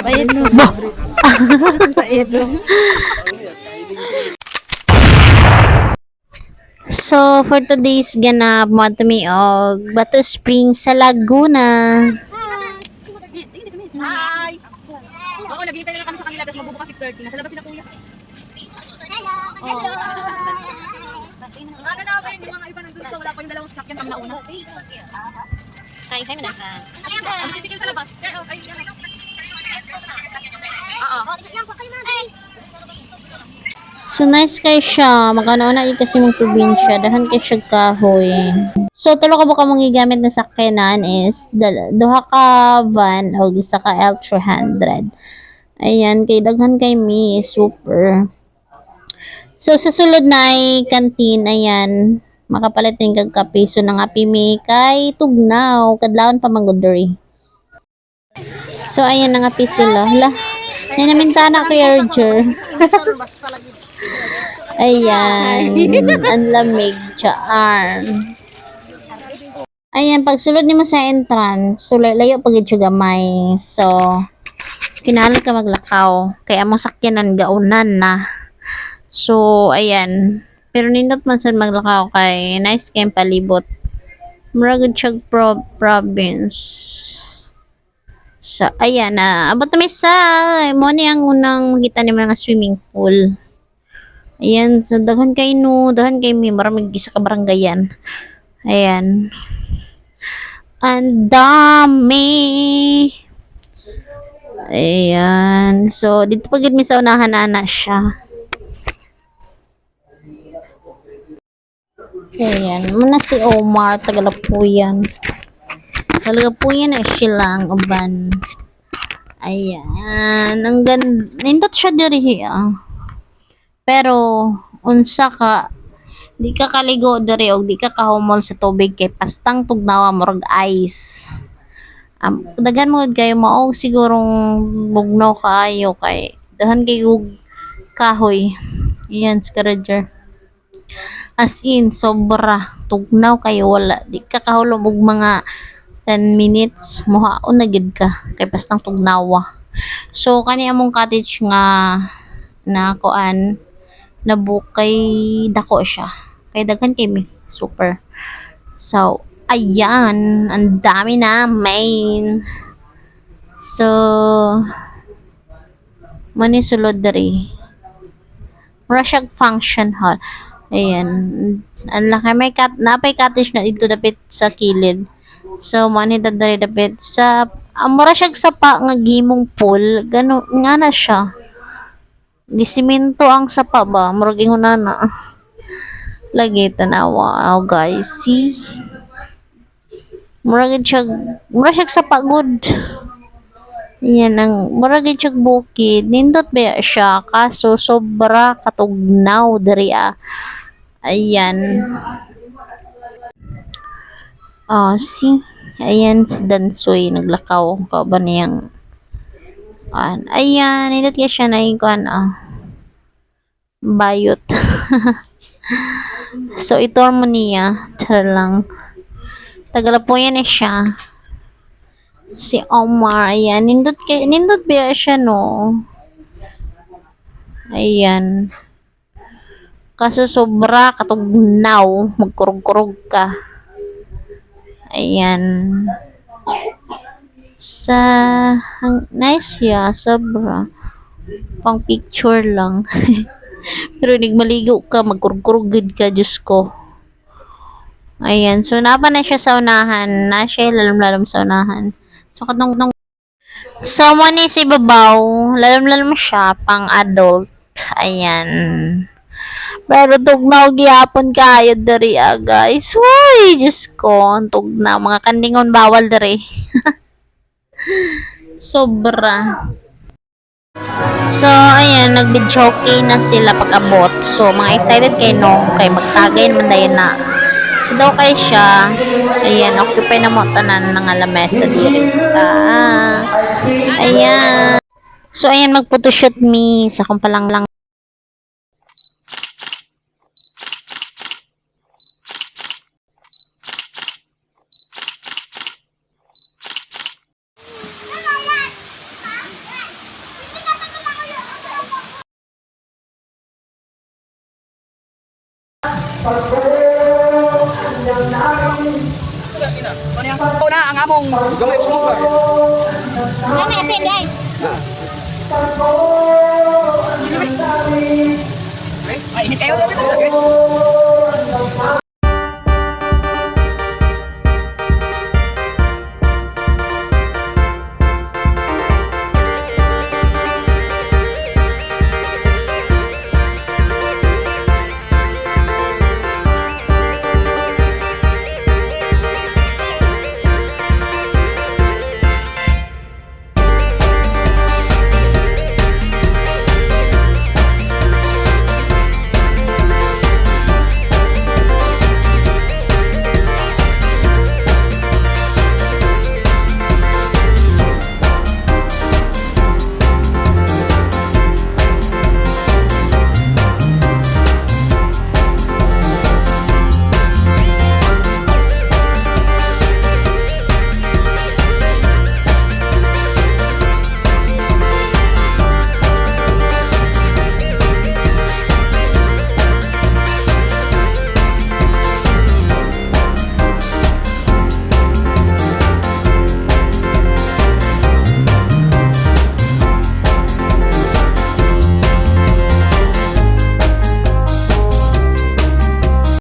Bayad mo. Ba? Bayad mo. So, for today's ganap, mo to me og Bato Springs sa Laguna. Hi! Oo, naghihintay na lang kami sa kanila. Tapos magbubukas 6:30. Nasa labas sila kuya. Oo. Ang aga namin, yung mga iba nandun sa wala pa yung dalawang sasakyan kami nauna. Kain mo na. Ang sisikil sa labas. Oo. So, nice kay siya. Makanauna kasi mong probinsya. Dahan kay siya kahoy. So, tulo ka ba mong gigamit na sakyanan is duha ka van o isa ka L300. Ayan, kay daghan kay mi. Super. So, sa sulod na ay kantin. Ayan. Makapalit din kag kape. So, nangapi mi kay Tugnaw. Kadlawon pa manggudori. So, ayan nangapi sila. Hala. Ninamintana ko yung Roger. Ayan. Ang lamig. Tsaan. Ayan, pag sulod nimo sa entrance, so layo pag ito gamay. So, kinahanglan ka maglakaw. Kaya mo sakyanan gaunan na. So, ayan. Pero nindot man sad maglakaw kay nice kay palibot. Murag siya province. So, ayan na. Abot na sa mo ni ang unang makita ni mga swimming pool. Ayan, so daghan kay no, daghan kay mi maraming isa ka barangayan. Ayan. Ang dami. Ayan. So, dito pag mi sa unahan na siya. Ayan. Muna si Omar, Tagalapuyan. Tagalapuyan na siya lang, uban. Ayan. Ang ganda. Nindot siya diri Pero, unsa ka, di ka kaligo diri og di ka kahumol sa tubig kay pastang tugnawa murag ice. Daghan mo kayo mao sigurong bugnaw kaayo kay dahan kay kahoy. Iyan sa Roger. As in sobra tugnaw kayo wala di ka kahulog og mga 10 minutes muhaon na gid ka kay pastang tugnawa. So kani among cottage nga na kuan nabukay dako siya. Kay daghan kay mi. Super. So, ayan. Ang dami namin. So, mani sulod diri. Mura siyang function hall. Ayan. Ang laki. May napay cottage na dito dapit sa kilid. So, mani dadari dapit sa mura siyang sapa nga gimong pool. Gano, nga na siya. Gisiminto ang sapa ba? Murag ingunana. Lagi tanawa. Oh, guys. See? Murag siya sa pagod. Yan ang murag siya bukid. Nindot ba siya kaso sobra katugnaw diri Ayan. Oh, see? Ayan si Dansoy naglakaw ka ba niyang ayan, nindot ka siya na kuan bayot. So, ito mo niya. Tara lang. Tagalapuyan na siya. Si Omar. Ayan. Nindot ba siya, no? Ayan. Kaso sobra katugnaw. Magkurog-kurog ka. Ayan. Nice siya. Sobra. Pang picture lang. Pero nigmaligo ka, magkurkurugid ka, Diyos ko. Ayan. So, napa na siya sa unahan. Na siya lalam-lalam sa unahan. So, so, mo ni si babaw. Lalam-lalam siya, pang adult. Ayan. Pero tugnaw gyapon kayo diri guys. Why, Diyos ko. Tugnaw. Mga kandingon bawal diri. Sobra. So, ayan, nag-videoke na sila pag-abot. So, mga excited kay no, kay magtagay naman dayon na. So, daw kay siya, ayan, occupy na mo tanan ng lamesa diri. Ayan. So, ayan, mag-photoshoot me sa kumpalang lang. Ito na ang among gamay sumugar. Ano na asin, guys? Ay, init kayo.